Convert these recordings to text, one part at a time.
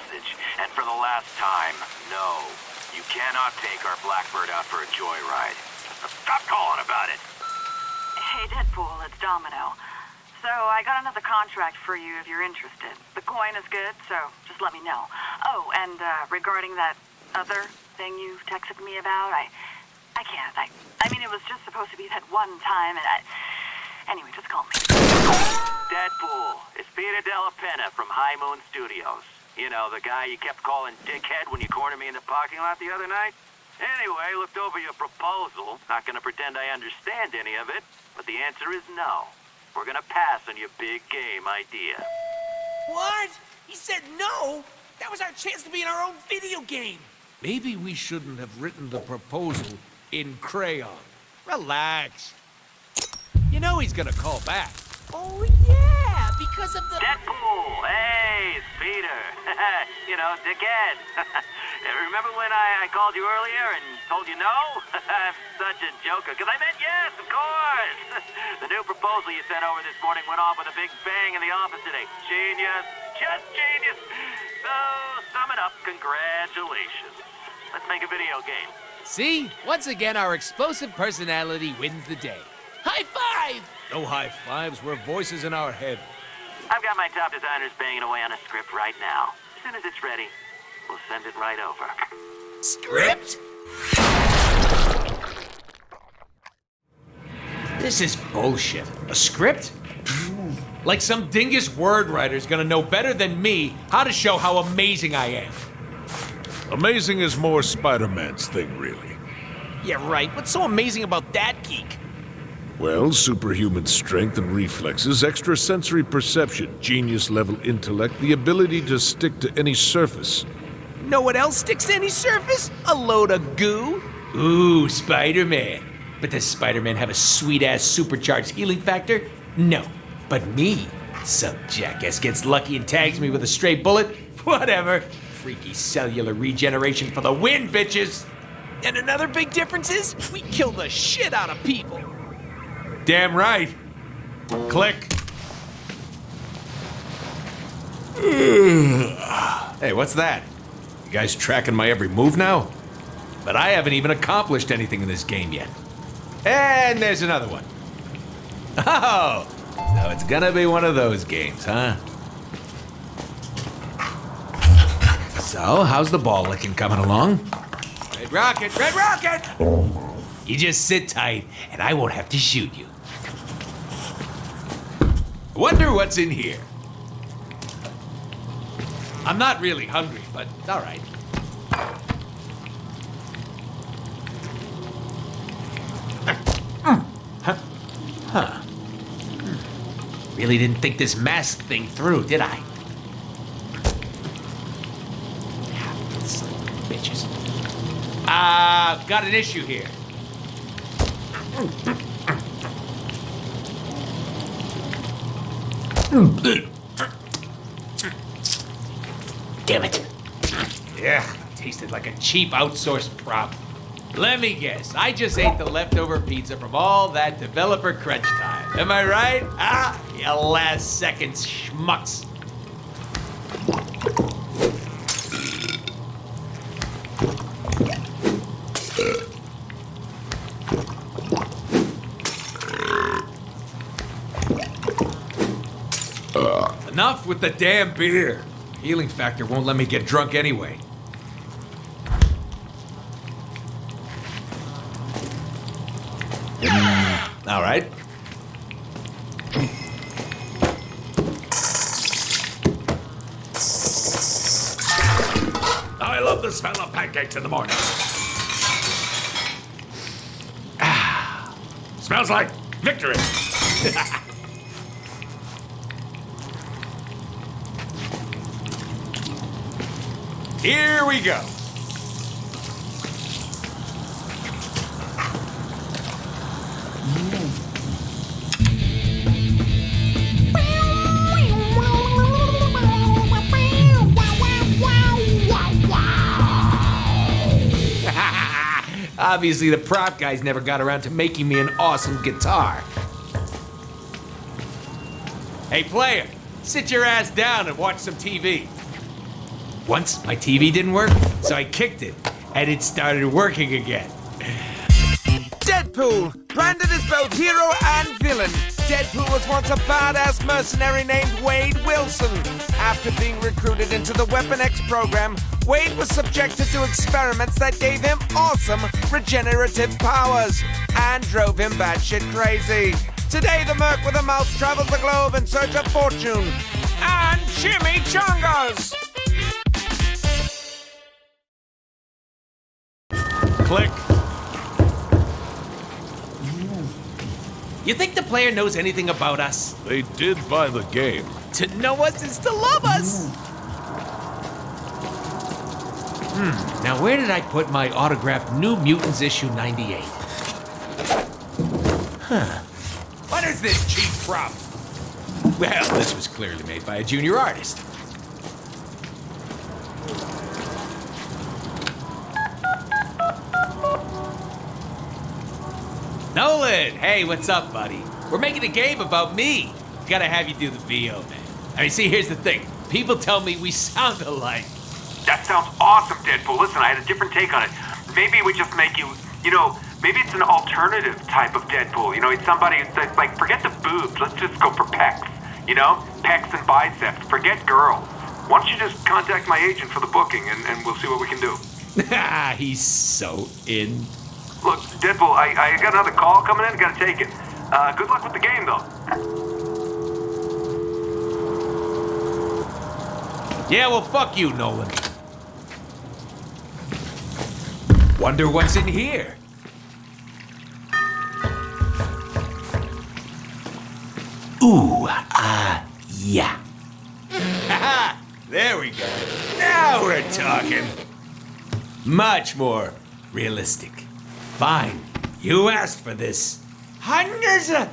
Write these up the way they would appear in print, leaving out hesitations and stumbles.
message. And for the last time, no. You cannot take our Blackbird out for a joyride. Now stop calling about it! Hey, Deadpool, it's Domino. So, I got another contract for you if you're interested. The coin is good, so just let me know. Oh, and regarding that other thing you texted me about, I can't. I mean, it was just supposed to be that one time, and anyway, just call me. Deadpool, it's Peter Della Penna from High Moon Studios. You know, the guy you kept calling dickhead when you cornered me in the parking lot the other night? Anyway, looked over your proposal. Not gonna pretend I understand any of it, but the answer is no. We're gonna pass on your big game idea. What? He said no? That was our chance to be in our own video game. Maybe we shouldn't have written the proposal in crayon. Relax. You know he's gonna call back. Oh, yeah, because of the... Deadpool! Hey, it's Peter. You know, dickhead. Remember when I called you earlier and told you no? I'm such a joker, because I meant yes, of course. The new proposal you sent over this morning went off with a big bang in the office today. Genius. Just genius. So, sum it up, congratulations. Let's make a video game. See? Once again, our explosive personality wins the day. High five! No high fives, we're voices in our head. I've got my top designers banging away on a script right now. As soon as it's ready, we'll send it right over. Script? This is bullshit. A script? Like some dingus word writer's gonna know better than me how to show how amazing I am. Amazing is more Spider-Man's thing, really. Yeah, right. What's so amazing about that geek? Well, superhuman strength and reflexes, extrasensory perception, genius-level intellect, the ability to stick to any surface. Know what else sticks to any surface? A load of goo. Ooh, Spider-Man. But does Spider-Man have a sweet-ass supercharged healing factor? No. But me? Some jackass gets lucky and tags me with a stray bullet? Whatever. Freaky cellular regeneration for the win, bitches! And another big difference is we kill the shit out of people. Damn right. Click. Hey, what's that? You guys tracking my every move now? But I haven't even accomplished anything in this game yet. And there's another one. Oh, so it's gonna be one of those games, huh? So, how's the ball licking coming along? Red Rocket, Red Rocket! You just sit tight, and I won't have to shoot you. Wonder what's in here. I'm not really hungry, but all right. Really didn't think this mask thing through, did I? Son of bitches. Got an issue here. Damn it. Yeah, tasted like a cheap outsourced prop. Let me guess, I just ate the leftover pizza from all that developer crunch time. Am I right? Ah, you last second schmucks. Enough with the damn beer. Healing factor won't let me get drunk anyway. All right. I love the smell of pancakes in the morning. Smells like victory. Here we go. Obviously, the prop guys never got around to making me an awesome guitar. Hey, player, sit your ass down and watch some TV. Once my TV didn't work, so I kicked it, and it started working again. Deadpool, branded as both hero and villain. Deadpool was once a badass mercenary named Wade Wilson. After being recruited into the Weapon X program, Wade was subjected to experiments that gave him awesome regenerative powers and drove him batshit crazy. Today, the merc with a mouth travels the globe in search of fortune and chimichangas. Click. You think the player knows anything about us? They did buy the game. To know us is to love us! Now where did I put my autographed New Mutants issue 98? What is this cheap prop? Well, this was clearly made by a junior artist. Nolan! Hey, what's up, buddy? We're making a game about me. Gotta have you do the VO, man. I mean, see, here's the thing. People tell me we sound alike. That sounds awesome, Deadpool. Listen, I had a different take on it. Maybe we just make you, maybe it's an alternative type of Deadpool. It's somebody that's like, forget the boobs. Let's just go for pecs. Pecs and biceps. Forget girls. Why don't you just contact my agent for the booking and we'll see what we can do. He's so in. Look, Deadpool, I got another call coming in. Gotta take it. Good luck with the game, though. Yeah, well, fuck you, Nolan. Wonder what's in here. Ooh, yeah. Haha, there we go. Now we're talking. Much more realistic. Fine, you asked for this. Hundreds of...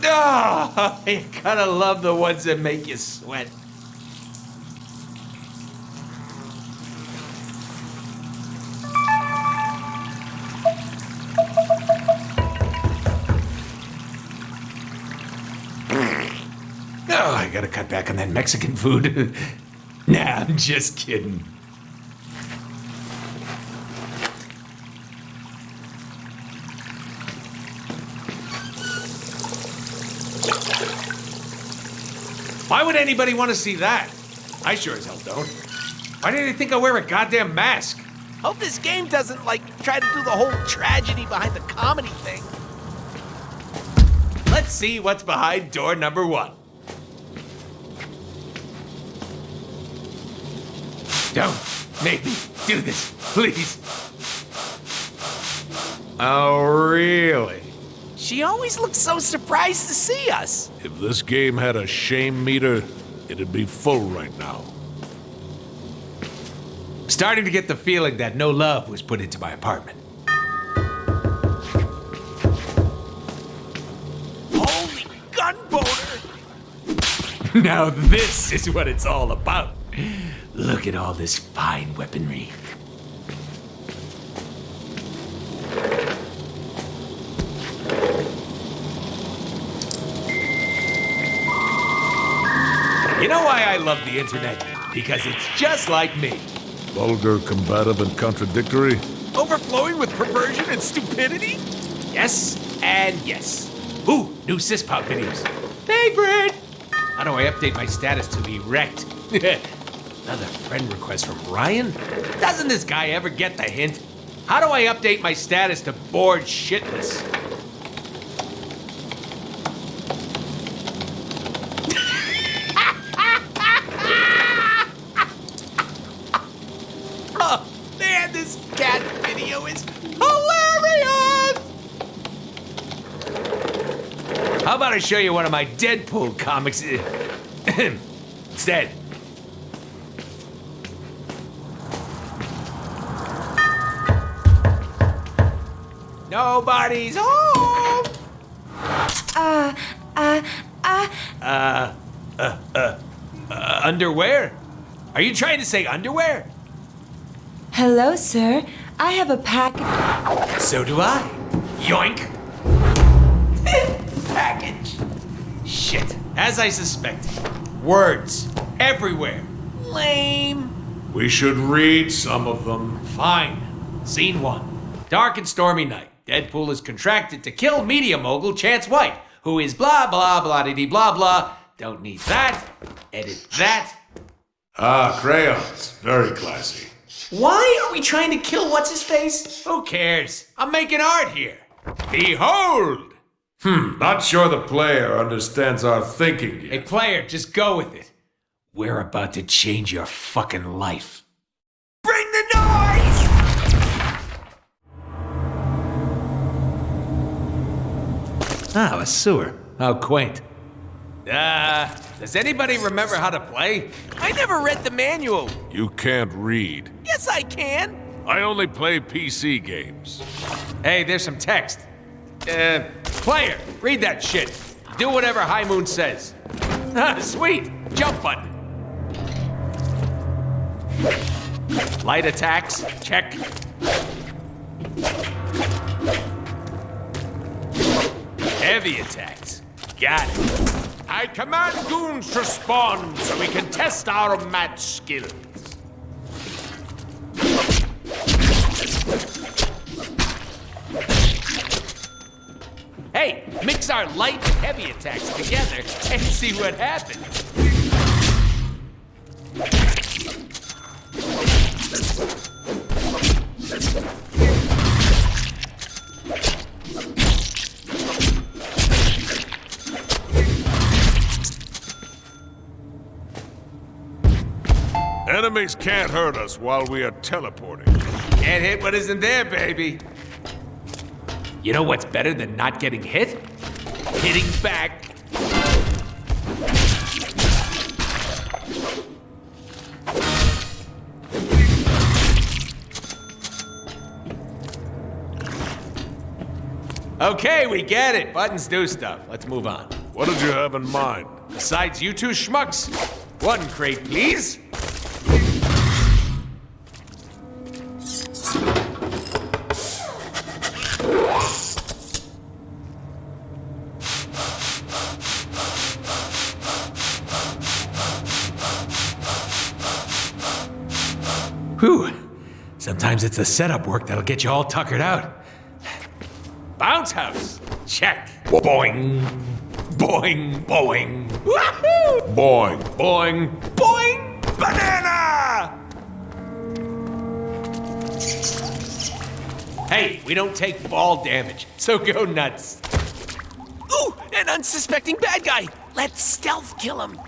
Oh, you gotta love the ones that make you sweat. Oh, I gotta cut back on that Mexican food. Nah, I'm just kidding. Why would anybody want to see that? I sure as hell don't. Why do they think I wear a goddamn mask? Hope this game doesn't, try to do the whole tragedy behind the comedy thing. Let's see what's behind door number 1. Don't make me do this, please. Oh, really? She always looks so surprised to see us. If this game had a shame meter, it'd be full right now. Starting to get the feeling that no love was put into my apartment. Holy gun boner! Now this is what it's all about. Look at all this fine weaponry. You know why I love the internet? Because it's just like me. Vulgar, combative, and contradictory. Overflowing with perversion and stupidity? Yes and yes. Ooh, new Syspop videos. Favorite! How do I update my status to erect? Another friend request from Ryan? Doesn't this guy ever get the hint? How do I update my status to bored shitless? Oh, man, this cat video is hilarious! How about I show you one of my Deadpool comics instead? Nobody's home! Underwear? Are you trying to say underwear? Hello, sir. I have a package. So do I. Yoink! Package. Shit, as I suspected. Words. everywhere. Lame. We should read some of them. Fine. Scene 1. Dark and stormy night. Deadpool is contracted to kill media mogul Chance White, who is blah blah blah dee blah blah. Don't need that. Edit that. Ah, crayons. Very classy. Why are we trying to kill what's-his-face? Who cares? I'm making art here. Behold! Not sure the player understands our thinking Hey, yet. player, just go with it. We're about to change your fucking life. Bring the noise! Ah, a sewer. How quaint. Does anybody remember how to play? I never read the manual. You can't read. Yes, I can. I only play PC games. Hey, there's some text. Player, read that shit. Do whatever High Moon says. Ah, sweet. Jump button. Light attacks, check. Heavy attacks, got it. I command goons to spawn so we can test our match skills. Hey, mix our light and heavy attacks together and see what happens. Enemies can't hurt us while we are teleporting. Can't hit what isn't there, baby. You know what's better than not getting hit? Hitting back. Okay, we get it. Buttons do stuff. Let's move on. What did you have in mind? Besides you two schmucks, one crate, please. Whew. Sometimes it's the setup work that'll get you all tuckered out. Bounce house. Check. Boing. Boing. Boing. Woohoo! Boing. Boing. Boing. Banana! Hey, we don't take ball damage, so go nuts. Ooh, an unsuspecting bad guy. Let's stealth kill him.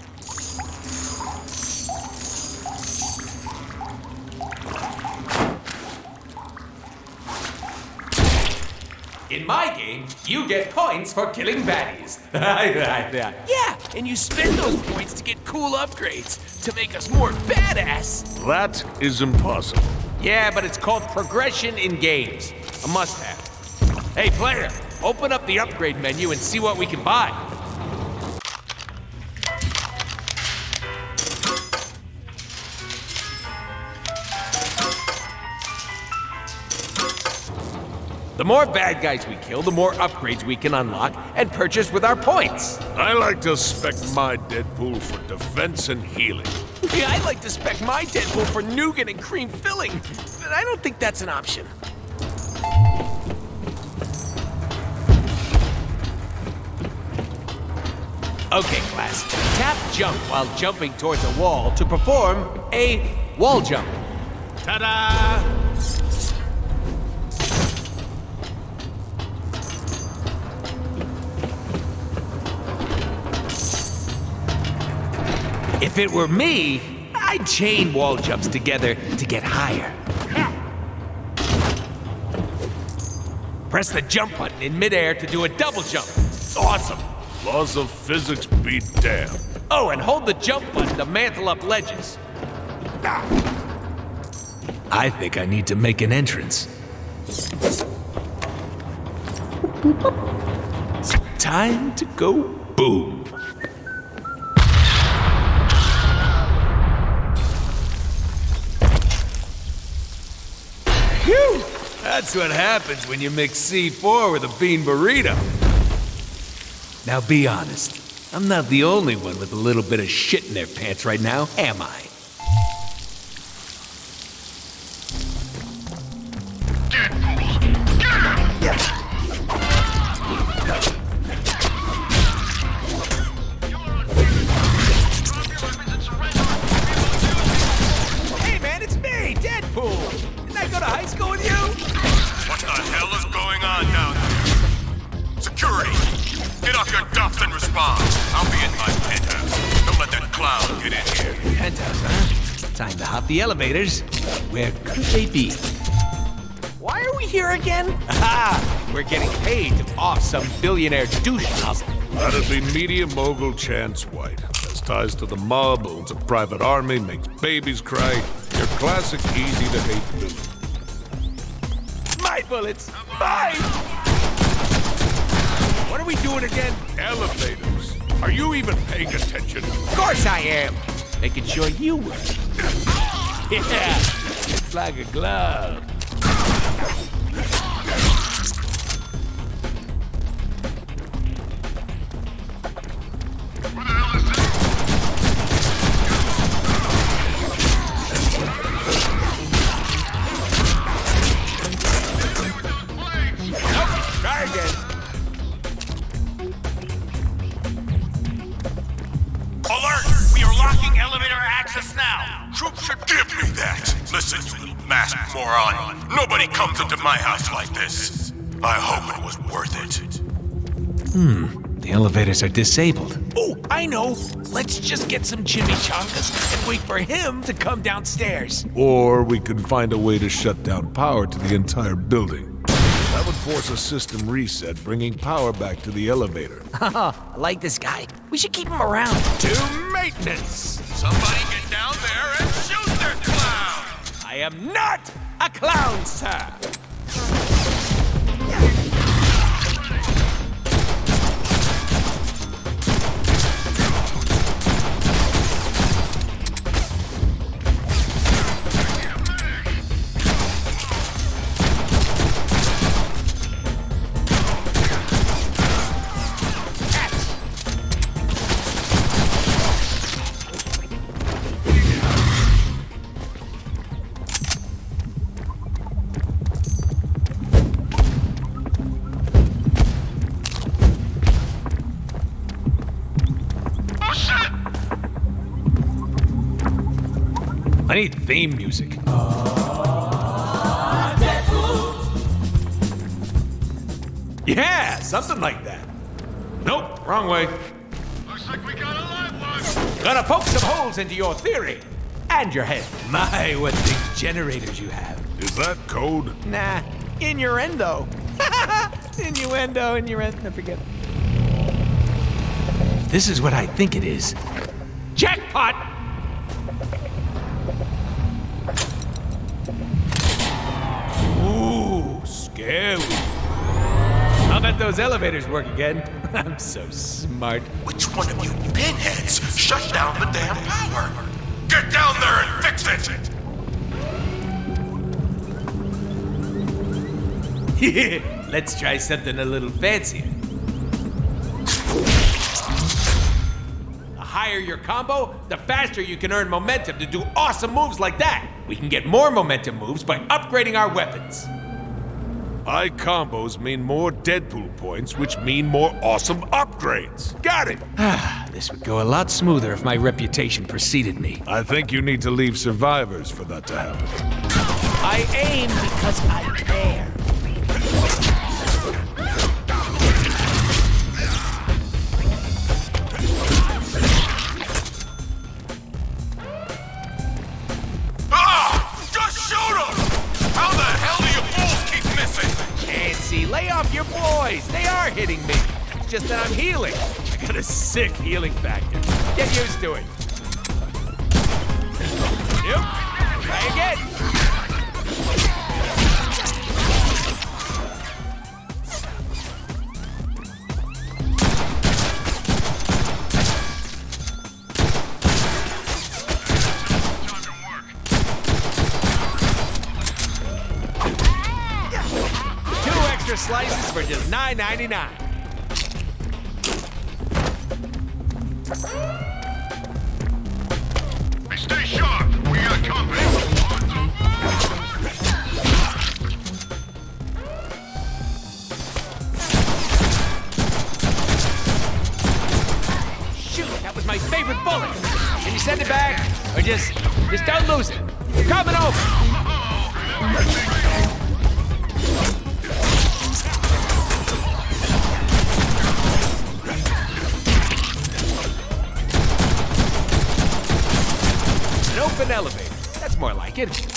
In my game, you get points for killing baddies. Yeah, and you spend those points to get cool upgrades to make us more badass. That is impossible. Yeah, but it's called progression in games. A must-have. Hey, player, open up the upgrade menu and see what we can buy. The more bad guys we kill, the more upgrades we can unlock and purchase with our points. I like to spec my Deadpool for defense and healing. Yeah, I like to spec my Deadpool for nougat and cream filling, but I don't think that's an option. Okay, class. Tap jump while jumping towards a wall to perform a wall jump. Ta-da! If it were me, I'd chain wall jumps together to get higher. Press the jump button in midair to do a double jump. Awesome. Laws of physics be damned. Oh, and hold the jump button to mantle up ledges. I think I need to make an entrance. Time to go boom. Phew! That's what happens when you mix C4 with a bean burrito. Now be honest. I'm not the only one with a little bit of shit in their pants right now, am I? Hey man, it's me, Deadpool! Didn't I go to high school with you? What the hell is going on down there? Security! Get off your duffs and respond. I'll be in my penthouse. Don't let that clown get in here. Penthouse, huh? Time to hop the elevators. Where could they be? Why are we here again? Aha! We're getting paid to off some billionaire douche nozzle. That'd be media mogul Chance White. Has ties to the mob, owns a private army, makes babies cry. Your classic easy-to-hate villain. My bullets! Mine! What are we doing again? Elevators. Are you even paying attention? Of course I am! Making sure you were. Yeah, it's like a glove. Try again. Alert! We are locking elevator access now. Troops should give me that. Listen, you little masked moron. Nobody comes into my house like this. I hope it was worth it. The elevators are disabled. Oh, I know. Let's just get some chimichangas and wait for him to come downstairs. Or we could find a way to shut down power to the entire building. That would force a system reset, bringing power back to the elevator. I like this guy. We should keep him around. To maintenance! Somebody get down there and shoot that clown! I am not a clown, sir. I need theme music. Yeah, something like that. Nope, wrong way. Looks like we got a live one! Gonna poke some holes into your theory. And your head. My, what big generators you have. Is that code? Nah, innuendo. Innuendo, I forget. This is what I think it is. Jackpot! Ooh, scary. I'll bet those elevators work again. I'm so smart. Which one of you pinheads shut down the damn power? Get down there and fix it! Let's try something a little fancier. The higher your combo, the faster you can earn momentum to do awesome moves like that. We can get more momentum moves by upgrading our weapons. High combos mean more Deadpool points, which mean more awesome upgrades. Got it! This would go a lot smoother if my reputation preceded me. I think you need to leave survivors for that to happen. I aim because I care. Just shoot him! How the hell do you fools keep missing? Nancy, lay off your boys. They are hitting me. It's just that I'm healing. I got a sick healing factor. Get used to it. Yep. Try again. Slices for just $9.99. Stay sharp. We got company. Shoot, that was my favorite bullet. Can you send it back? Or just don't lose it. Coming over. An open elevator. That's more like it.